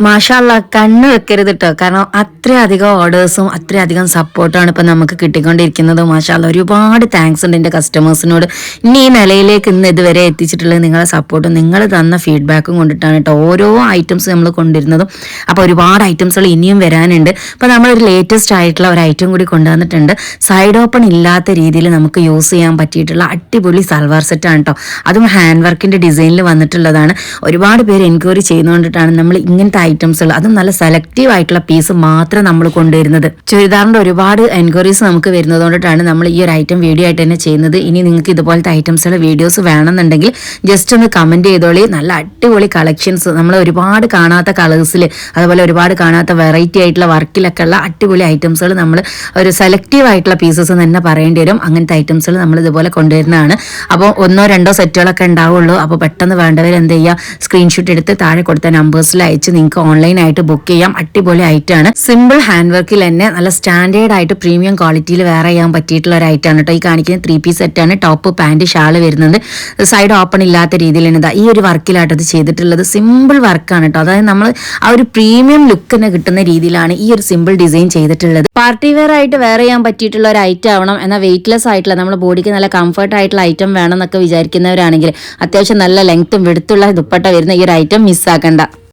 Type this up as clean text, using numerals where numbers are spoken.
മാഷാല്ല കണ്ണ് വെക്കരുത് കേട്ടോ. കാരണം അത്രയധികം ഓർഡേഴ്സും അത്രയധികം സപ്പോർട്ടാണ് ഇപ്പം നമുക്ക് കിട്ടിക്കൊണ്ടിരിക്കുന്നത്. മാഷാല്ല ഒരുപാട് താങ്ക്സ് ഉണ്ട് എൻ്റെ കസ്റ്റമേഴ്സിനോട്. ഇനി ഈ നിലയിലേക്ക് ഇന്ന് ഇതുവരെ എത്തിച്ചിട്ടുള്ളത് നിങ്ങളെ സപ്പോർട്ടും നിങ്ങൾ തന്ന ഫീഡ്ബാക്കും കൊണ്ടിട്ടാണ് കേട്ടോ ഓരോ ഐറ്റംസ് നമ്മൾ കൊണ്ടുവരുന്നതും. അപ്പോൾ ഒരുപാട് ഐറ്റംസുകൾ ഇനിയും വരാനുണ്ട്. അപ്പോൾ നമ്മളൊരു ലേറ്റസ്റ്റ് ആയിട്ടുള്ള ഒരു ഐറ്റം കൂടി കൊണ്ടുവന്നിട്ടുണ്ട്. സൈഡ് ഓപ്പൺ ഇല്ലാത്ത രീതിയിൽ നമുക്ക് യൂസ് ചെയ്യാൻ പറ്റിയിട്ടുള്ള അടിപൊളി സൽവാർ സെറ്റാണ് കേട്ടോ. അതും ഹാൻഡ് വർക്കിൻ്റെ ഡിസൈനിൽ വന്നിട്ടുള്ളതാണ്. ഒരുപാട് പേര് എൻക്വയറി ചെയ്യുന്നതുകൊണ്ടിട്ടാണ് നമ്മൾ ഇങ്ങനത്തെ ഐറ്റംസുകൾ, അതും നല്ല സെലക്റ്റീവ് ആയിട്ടുള്ള പീസ് മാത്രം നമ്മൾ കൊണ്ടുവരുന്നത്. ചുരിദാറിന്റെ ഒരുപാട് എൻക്വയറീസ് നമുക്ക് വരുന്നത് കൊണ്ടിട്ടാണ് നമ്മൾ ഈ ഒരു ഐറ്റം വീഡിയോ ആയിട്ട് തന്നെ ചെയ്യുന്നത്. ഇനി നിങ്ങൾക്ക് ഇതുപോലത്തെ ഐറ്റംസുള്ള വീഡിയോസ് വേണമെന്നുണ്ടെങ്കിൽ ജസ്റ്റ് ഒന്ന് കമന്റ് ചെയ്തോളി. നല്ല അടിപൊളി കളക്ഷൻസ്, നമ്മൾ ഒരുപാട് കാണാത്ത കളേഴ്സിൽ അതുപോലെ ഒരുപാട് കാണാത്ത വെറൈറ്റി ആയിട്ടുള്ള വർക്കിലൊക്കെ ഉള്ള അടിപൊളി ഐറ്റംസുകൾ നമ്മൾ ഒരു സെലക്റ്റീവ് ആയിട്ടുള്ള പീസസ് തന്നെ പറയേണ്ടി വരും. അങ്ങനത്തെ ഐറ്റംസുകൾ നമ്മൾ ഇതുപോലെ കൊണ്ടുവരുന്നതാണ്. അപ്പോൾ ഒന്നോ രണ്ടോ സെറ്റുകളൊക്കെ ഉണ്ടാവുള്ളൂ. അപ്പോൾ പെട്ടെന്ന് വേണ്ടവർ എന്ത് ചെയ്യുക, സ്ക്രീൻഷോട്ട് എടുത്ത് താഴെ കൊടുത്ത നമ്പേഴ്സിൽ അയച്ച് നിങ്ങൾക്ക് ഓൺലൈൻ ആയിട്ട് ബുക്ക് ചെയ്യാം. അടിപൊളി ഐറ്റാണ്. സിമ്പിൾ ഹാൻഡ് വർക്കിൽ തന്നെ നല്ല സ്റ്റാൻഡേർഡ് ആയിട്ട് പ്രീമിയം ക്വാളിറ്റിയിൽ വെയർ ചെയ്യാൻ പറ്റിയിട്ടുള്ള ഒരു ഐറ്റാണ് കേട്ടോ. ഈ കാണിക്കുന്ന 3 പീസ് സെറ്റാണ്. ടോപ്പ് പാന്റ് ഷാള് വരുന്നത്. സൈഡ് ഓപ്പൺ ഇല്ലാത്ത രീതിയിലാണ് ഈ ഒരു വർക്കിലായിട്ട് ഇത് ചെയ്തിട്ടുള്ളത്. സിമ്പിൾ വർക്കാണ് കേട്ടോ. അതായത് നമ്മൾ ആ ഒരു പ്രീമിയം ലുക്ക് തന്നെ കിട്ടുന്ന രീതിയിലാണ് ഈ ഒരു സിമ്പിൾ ഡിസൈൻ ചെയ്തിട്ടുള്ളത്. പാർട്ടി വെയർ ആയിട്ട് വെയർ ചെയ്യാൻ പറ്റിയിട്ടുള്ള ഒരു ഐറ്റം ആവണം, എന്നാൽ വെയിറ്റ്ലെസ് ആയിട്ടുള്ള നമ്മുടെ ബോഡിക്ക് നല്ല കംഫർട്ട് ആയിട്ടുള്ള ഐറ്റം വേണം എന്നൊക്കെ വിചാരിക്കുന്നവരാണെങ്കിൽ അത്യാവശ്യം നല്ല ലെങ്ത്തും വെടുത്തുള്ള ദുപ്പട്ട വരുന്ന ഈ ഒരു ഐറ്റം മിസ്സാക്കണ്ട.